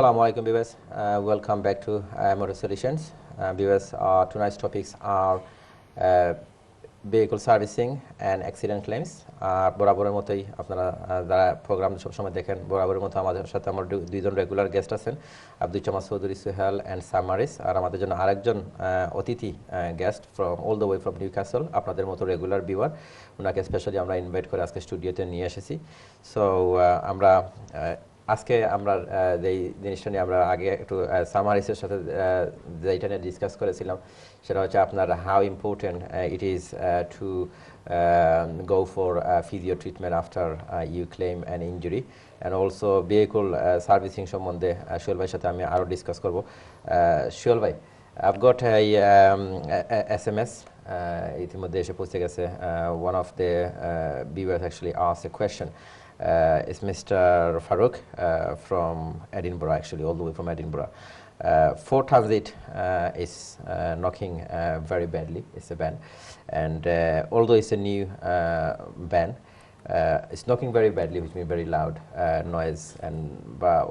Assalamu alaikum viewers. Welcome back to Motor Solutions. Viewers, tonight's topics are vehicle servicing and accident claims. বরাবরের মতোই আপনারা যারা programme সবসময় দেখেন বরাবরের মতো আমাদের সাথে আমার দুইজন রেগুলার গেস্ট আছেন আব্দুল জামাল চৌধুরী সুহেল এন্ড সামারিস আর আমাদের জন্য আরেকজন অতিথি guest from all the way from Newcastle আপনাদের মতো রেগুলার ভিউয়ার উনাকে স্পেশালি আমরা ইনভাইট করে আজকে স্টুডিওতে নিয়ে এসেছি সো আমরা আজকে আমরা যেই জিনিসটা নিয়ে আমরা আগে একটু সামারিসের সাথে যেটা নিয়ে ডিসকাস করেছিলাম সেটা হচ্ছে আপনার how important it is to go for physio treatment after you claim an injury and also vehicle servicing সম্বন্ধে সোহেল ভাইয়ের সাথে আমি আরো ডিসকাস করব সোহেল ভাই I've got a SMS ইতিমধ্যে এসে পৌঁছে গেছে one of the viewers actually asked a question is Mr. Farouk from Edinburgh, actually, all the way from Edinburgh. Ford Transit is knocking very badly. It's a van, and although it's a new van, it's knocking very badly, which means very loud noise. And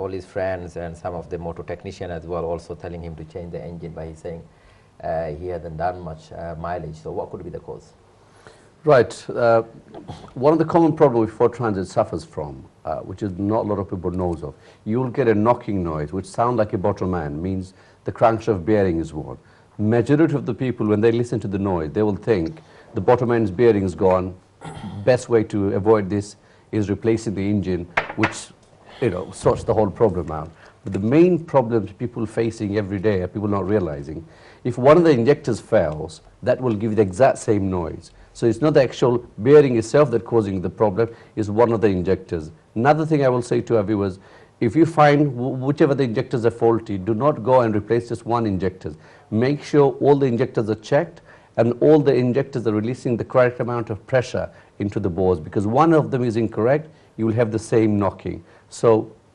all his friends and some of the motor technicians as well also telling him to change the engine. By he's saying he hasn't done much mileage. So, what could be the cause? Right. One of the common problems Ford Transit suffers from, which is not a lot of people knows of, you'll get a knocking noise which sounds like a bottom end, means the crankshaft bearing is worn. Majority of the people, when they listen to the noise, they will think the bottom end's bearing is gone. Best way to avoid this is replacing the engine, which sorts the whole problem out. But the main problems people facing every day are people not realizing. If one of the injectors fails, that will give the exact same noise. So it's not the actual bearing itself that's causing the problem, it's one of the injectors. Another thing I will say to our viewers, if you find whichever the injectors are faulty, do not go and replace just one injector. Make sure all the injectors are checked and all the injectors are releasing the correct amount of pressure into the bores, because one of them is incorrect, you will have the same knocking. So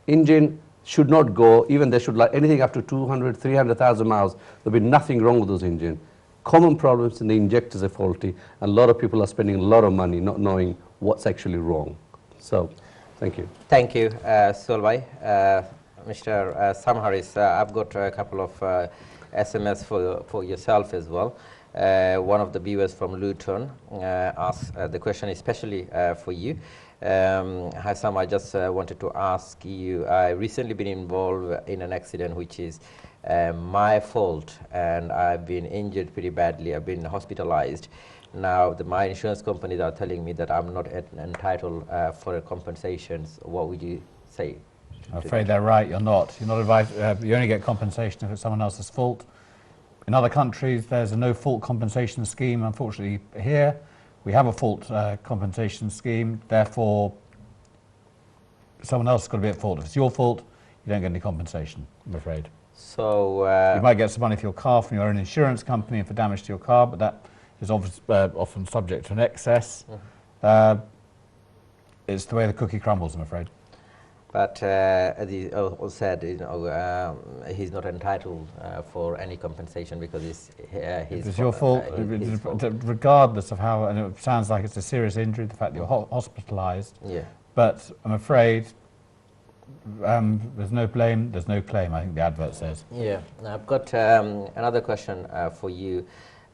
engine should not go, even they should like anything up to 200, 300,000 miles, there'll be nothing wrong with those engines. Common problems in the injectors are faulty, and a lot of people are spending a lot of money not knowing what's actually wrong. So, thank you. Thank you, Solvay. Mr. Samharis, I've got a couple of SMS for yourself as well. One of the viewers from Luton asked the question especially for you. Hi Sam, I just wanted to ask you, I recently been involved in an accident which is my fault, and I've been injured pretty badly. I've been hospitalized. Now my insurance companies are telling me that I'm not entitled for a compensation. What would you say? I'm afraid they're right, you're not. You're not advised, you only get compensation if it's someone else's fault. In other countries there's a no-fault compensation scheme. Unfortunately here we have a fault compensation scheme, therefore someone else has got to be at fault. If it's your fault, you don't get any compensation, I'm afraid. So you might get some money for your car from your own insurance company for damage to your car, but that is often subject to an excess. It's the way the cookie crumbles, I'm afraid. But as he said, he's not entitled for any compensation because it's his. If it's your fault, regardless of how, and it sounds like it's a serious injury, the fact that you're hospitalised. Yeah. But I'm afraid there's no blame, there's no claim, I think the advert says. Yeah. Now I've got another question for you.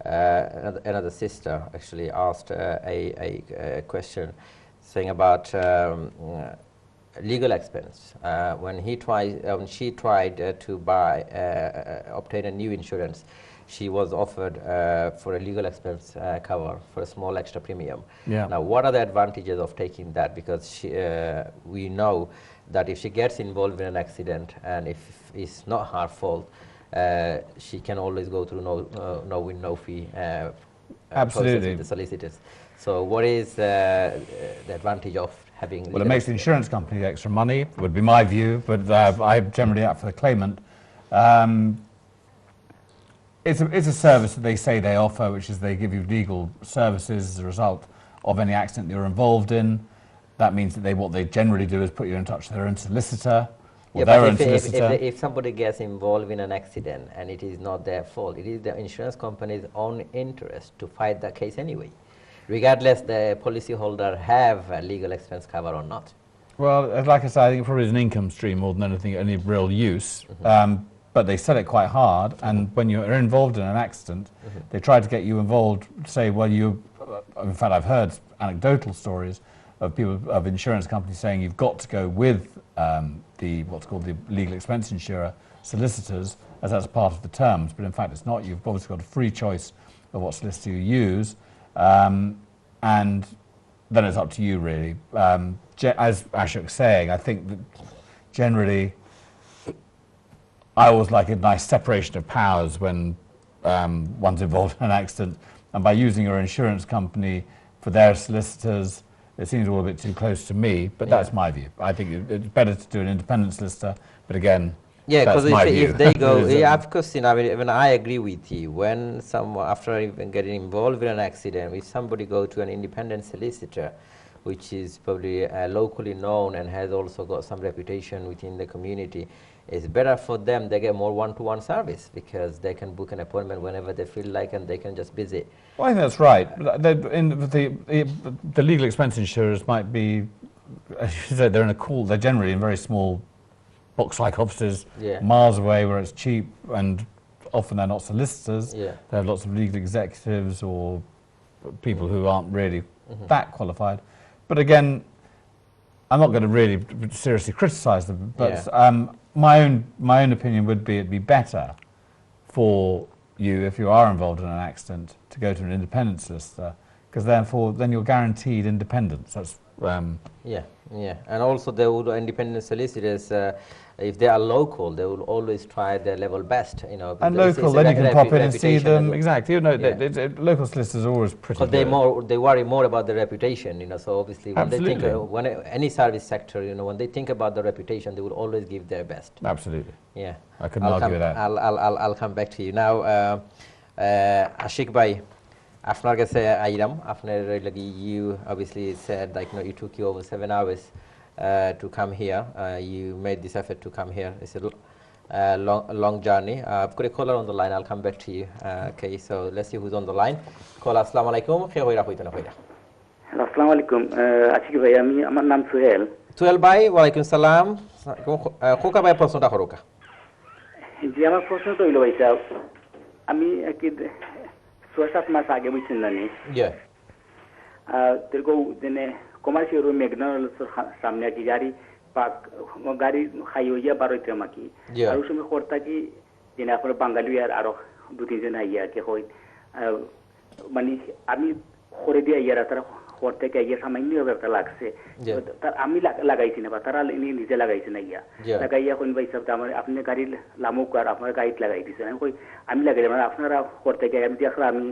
Another sister actually asked a question saying about legal expense. When she tried to obtain a new insurance, she was offered for a legal expense cover for a small extra premium. Yeah. Now, what are the advantages of taking that? Because we know that if she gets involved in an accident and if it's not her fault, she can always go through no win, no fee process with the solicitors. So, what is the advantage of having? Well, it makes the insurance company extra money, would be my view, but I'm generally out for the claimant. It's a service that they say they offer, which is they give you legal services as a result of any accident you're involved in. That means that what they generally do is put you in touch with their own solicitor or their own solicitor. If somebody gets involved in an accident and it is not their fault, it is the insurance company's own interest to fight that case anyway, regardless the policyholder have a legal expense cover or not. Well, like I said, I think it probably is an income stream more than anything, any real use. But they sell it quite hard, and when you're involved in an accident, they try to get you involved. Say, well, in fact, I've heard anecdotal stories of people, of insurance companies saying you've got to go with what's called the legal expense insurer solicitors, as that's part of the terms. But in fact, it's not. You've obviously got a free choice of what solicitor you use, and then it's up to you, really. As Ashok's saying, I think that generally, I always like a nice separation of powers when one's involved in an accident, and by using your insurance company for their solicitors, it seems all a bit too close to me, but that's my view. I think it's better to do an independent solicitor, but again, because that's my view. if they go, yeah, of course, you know, I mean, even I agree with you. When someone, after even getting involved in an accident, if somebody go to an independent solicitor, which is probably locally known and has also got some reputation within the community, it's better for them. They get more one-to-one service because they can book an appointment whenever they feel like, and they can just visit. Well, I think that's right. The legal expense insurers might be, as you said, they're generally in very small box-like offices, miles away, where it's cheap, and often they're not solicitors. They have lots of legal executives or people who aren't really that qualified. But again, I'm not going to really seriously criticise them. But my own opinion would be it'd be better for you, if you are involved in an accident, to go to an independent solicitor, because then you're guaranteed independence. That's and also they would independent solicitors. If they are local, they will always try their level best, you know. And local, then you can pop in and see them. Exactly, you know, local solicitors are always pretty good. Because they worry more about the reputation, you know. So obviously, when they think any service sector, you know, when they think about the reputation, they will always give their best. Absolutely. Yeah. I couldn't argue with that. I'll come back to you now. Ashik bhai, afnar kache airam. Afner lagi, you obviously said, like, you know, it took you over 7 hours to come here. You made this effort to come here. It's a long journey. I've got a caller on the line. I'll come back to you. Okay, so let's see who's on the line. Caller, assalamu alaikum. Hello, assalamu alaikum. Ashik bhai, আমার নাম সোহেল। সোহেল ভাই, ওয়ালাইকুম সালাম। খোকা ভাই প্রশ্নটা করোকা। জি, আমার প্রশ্ন তো হইলো ভাই সাহেব, আমি কি 6-7 মাস আগে বুঝছেন না নি? তেরকো দিনে কমার্শিয়াল রুম ম্যাকডোনাল্ডস সামনে কি গাড়ি খাই হইয়া বারোইতে মাকি আর ওই সময় করতা কি দিনে আপনার বাঙালি আর 2-3 জন আইয়া কে হয় মানে আমি করে দিয়ে আইয়া তারা করতে কে আইয়া সামান্য ব্যাপারটা লাগছে, তার আমি লাগাইছি না বা তারা নিজে লাগাইছে না ইয়া লাগাইয়া কোন ভাই সাহেব আমার আপনি গাড়ি লামুক আর আপনার গাড়িতে লাগাই দিচ্ছেন। আমি লাগাই মানে আপনারা করতে কে আমি দেখলাম আমি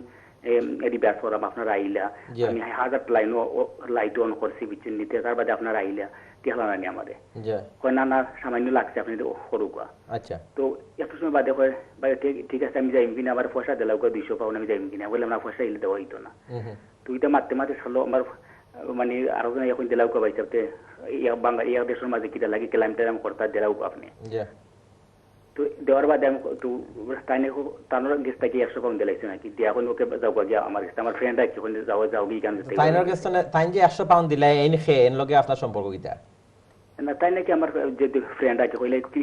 এটি ব্যাস করলাম, আপনারা আইলা, আমি 1000 লাইট অন করছি বিচ্ছিন্ন নিতে, তার বাদে আপনারা আইলা দেখলাম না আমাদের কয় না সামান্য লাগছে আপনি করুকা। আচ্ছা, তো একটু সময় বাদে কয় ভাই ঠিক আছে আমি যাইম কিনা, আবার পয়সা দিলাম 200 পাউন্ড আমি যাইম কিনা, বললাম না পয়সা ইলে দেওয়া হইতো না। তো এটা মারতে মারতে চলো আমার মানে আরো এখন দিলাও কে ভাই সাহেব এক দেশের মাঝে কিটা লাগে ক্লাইম টাইম করতে দিলাও আপনি। তো দেওয়ার বাদে আমি তো তানোর গেস্টটা কি 100 পাউন্ড দিলাইছে নাকি দিয়া এখন ওকে যাও গিয়া আমার গেস্ট আমার ফ্রেন্ড আছে কোন যাও গিয়ে কান দিতে তাইনোর গেস্ট না তাইন যে 100 পাউন্ড দিলাই এন খে এন লগে আপনার সম্পর্ক কিটা না তাই নাকি আমার যে ফ্রেন্ড আছে কইলে কি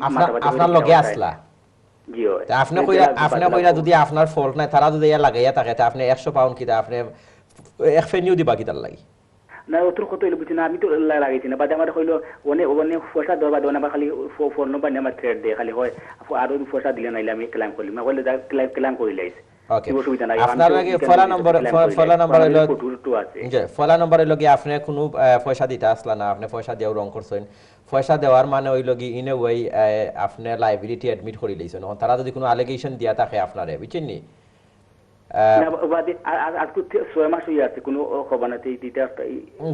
আপনার লগে আসলা জি হয় আপনি কইরা যদি আপনার ফল্ট নাই তারা যদি লাগাইয়া থাকে তা আপনি 100 পাউন্ড কিটা আপনি এক ফেনিউ দিবা কিটা লাগি না ওর কত হইলো বুঝি না, আমি তো লাগাইছি না বাদে আমার হইলো ওনে পয়সা দেওয়া বাদে আমার খালি ফোন নম্বর আমার থ্রেড দিয়ে খালি হয় আরো পয়সা দিলে নাইলে আমি ক্লেম করলি না বলে ক্লেম করে লাইছে। ওকে, অসুবিধা নাই। আপনার লাগে ফলা নম্বর হইলো জি ফলা নম্বর হইলো কি আপনি কোনো পয়সা দিতে আসলা না, আপনি পয়সা দেও রং করছেন, পয়সা দেওয়ার মানে হইলো কি ইন এ ওয়ে আপনি লায়াবিলিটি অ্যাডমিট করে লইছেন। তারা যদি কোনো অ্যালিগেশন দিয়া থাকে আপনারে বুঝছেন নি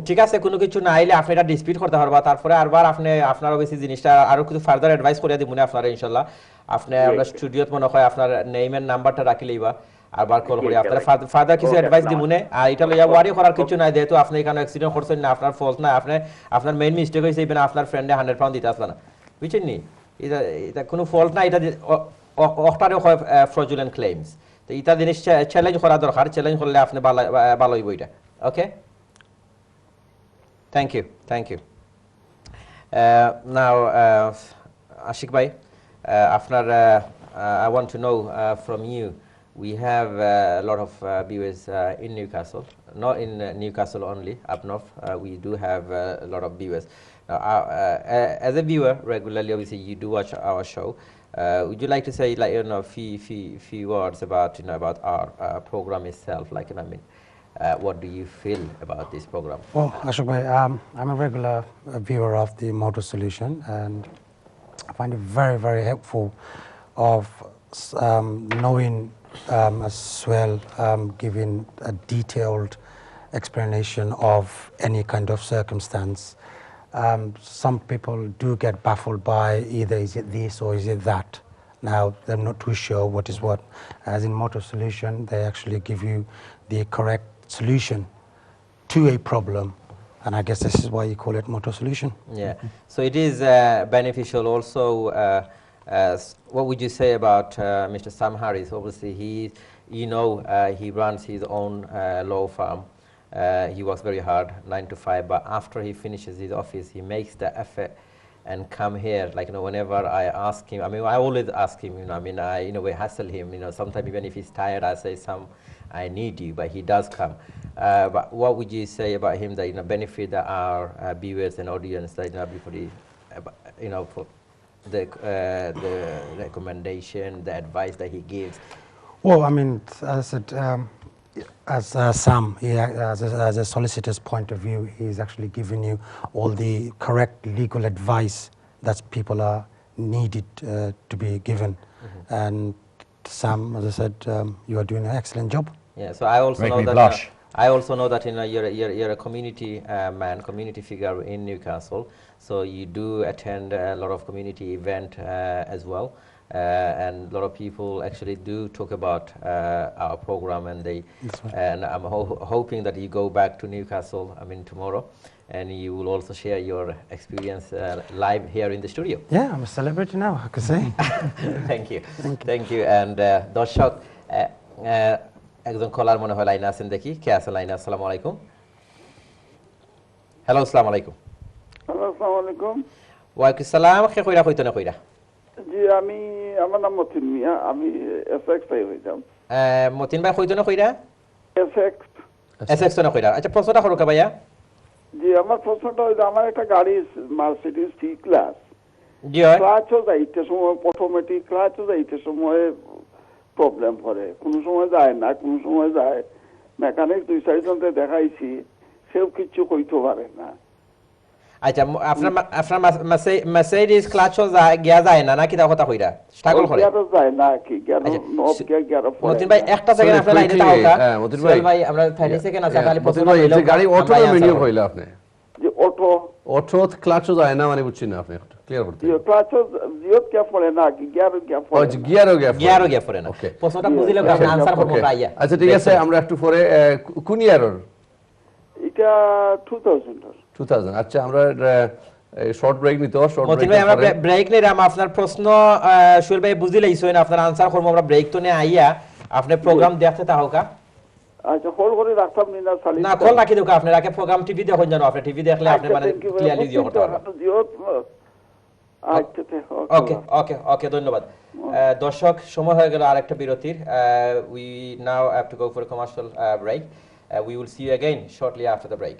ঠিক আছে, কোনো কিছু না আইলে আপনি এটা ডিসপিউট করতে পারবা, তারপরে আরবার আপনি আপনার অবশ্যই জিনিসটা আরো কিছু ফার্দার অ্যাডভাইস করে দিব না আপনারা ইনশাআল্লাহ। আপনি আমরা স্টুডিওত মনে হয় আপনার নেম এন্ড নাম্বারটা রাখি লইবা, আরবার কল করে আপনারা ফার্দার কিছু অ্যাডভাইস দিব না। আর এটা লইয়া ওয়ারি করার কিছু নাই, যেহেতু আপনি এখানে অ্যাক্সিডেন্ট করছেন না, আপনার ফল্ট না, আপনার মেইন মিস্টেক হইছে ইভেন আপনার ফ্রেন্ডে 100 পাউন্ড দিতে আসলা না বুঝছেন নি, এটা কোনো ফল্ট না, এটা অক্টারে হয় ফ্রডুলেন্ট ক্লেইমস। তো এটা জিনিস চ্যালেঞ্জ করা দরকার, চ্যালেঞ্জ করলে আপনি ভালো হইব এটা। Okay, thank you. Now, Ashik bhai, I want to know from you. We have a lot of viewers in Newcastle, not in Newcastle only, up north. We do have a lot of viewers. Now, as a viewer, regularly, obviously, you do watch our show. Would you like to say, like, few words about, about our program itself? Like, what do you feel about this program? Well, Ashok bhai, I'm a regular viewer of the Motor Solution, and I find it very, very helpful of knowing as well, giving a detailed explanation of any kind of circumstance. Some people do get baffled by either is it this or is it that. Now, they're not too sure what is what. As in Motor Solution, they actually give you the correct solution to a problem. And I guess this is why you call it Motor Solution. Yeah. So it is beneficial also. What would you say about Mr. Sam Harris? Obviously, he runs his own law firm. He works very hard, 9 to 5, but after he finishes his office, he makes the effort and come here. Like, whenever I ask him, I always ask him, I, we hassle him, sometimes even if he's tired, I say, Sam, I need you, but he does come. But what would you say about him that, benefit our viewers and audience, that, before for the recommendation, the advice that he gives? Well, as I said, as Sam, as a solicitor's point of view, he's actually giving you all the correct legal advice that people are needed to be given. And Sam, as I said, you are doing an excellent job. Yeah, so I also know that I also know that you're a community man, community figure in Newcastle. So you do attend a lot of community event as well. And a lot of people actually do talk about our program, and and I'm hoping that you go back to Newcastle, tomorrow, and you will also share your experience live here in the studio. Yeah, I'm a celebrity now, I could say. Thank you. And দর্শক একজন কলার মনে হয় লাইনে আছেন, দেখি কে আছেন লাইনে। আসসালামু আলাইকুম। হ্যালো, আসসালামু আলাইকুম। হ্যালো, আসসালামু আলাইকুম। ওয়ালাইকুম আসসালাম। কে কইরা কইতনে কইরা? জি, আমার নাম মতিন মিয়া, আমি এসএক্স ভাই হইতাম। মতিন ভাই কইতনে কইরা? এসএক্স না কইরা। আচ্ছা, প্রশ্নটা করো কা ভাইয়া? জি, আমার প্রশ্নটা হইলো, আমার একটা গাড়ি মার্সিডিজ সি ক্লাস, জি হয়, ক্লাচও যাইতে সময় অটোমেটিক ক্লাচও যাইতে সময় প্রবলেম করে, কোনো সময় যায় না, কোনো সময় যায়। মেকানিক 2-4জনকে দেখাইছি, সেও কিছু কইতে পারে না। আচ্ছা, আপনার মার্সিডিজ ক্লাচও গিয়া যায় না নাকি? দাও কথা কইরা স্ট্রাগল করে যায় না কি মতিন ভাই একটা সেকেন্ড আপনার লাইনে দাও কা। মতিন ভাই আমরা 30 সেকেন্ড আছে, খালি প্রশ্ন হইলো গাড়ি অটো মেনু কইলা আপনি? যে অটো ক্লাচও যায় না মানে বুঝছি না, আপনি ক্লিয়ার করতে। ক্লাচও জিওত কে পড়ে না কি গিয়ারও পড়ে? গিয়ারও পড়ে না। প্রশ্নটা বুঝিলে আপনি আনসার করব ভাইয়া। আচ্ছা, ঠিক আছে, আমরা একটু পরে কোন ইয়ারের? এটা 2000। আচ্ছা, আমরা শর্ট ব্রেক নিতে হবে। শর্ট মতিন ভাই, আমরা ব্রেক নেই, আমরা আপনার প্রশ্ন সুহেল ভাই বুঝিলেইছো না, আপনার আনসার করব আমরা ব্রেক তো নে আইয়া আপনি প্রোগ্রাম দেখতে তাও কা। আচ্ছা, হোল্ড করে রাখতাম না সালি না, কল রাখি দাও, আপনি রাখে প্রোগ্রাম টিভি দেখুন জানো, আপনি টিভি দেখলে আপনি মানে ক্লিয়ারলি দিও করতে পারবেন। ওকে, ধন্যবাদ। দর্শক, সময় হয়ে গেল আরেকটা বিরতির। We now have to go for a commercial break. We will see you again shortly after the break.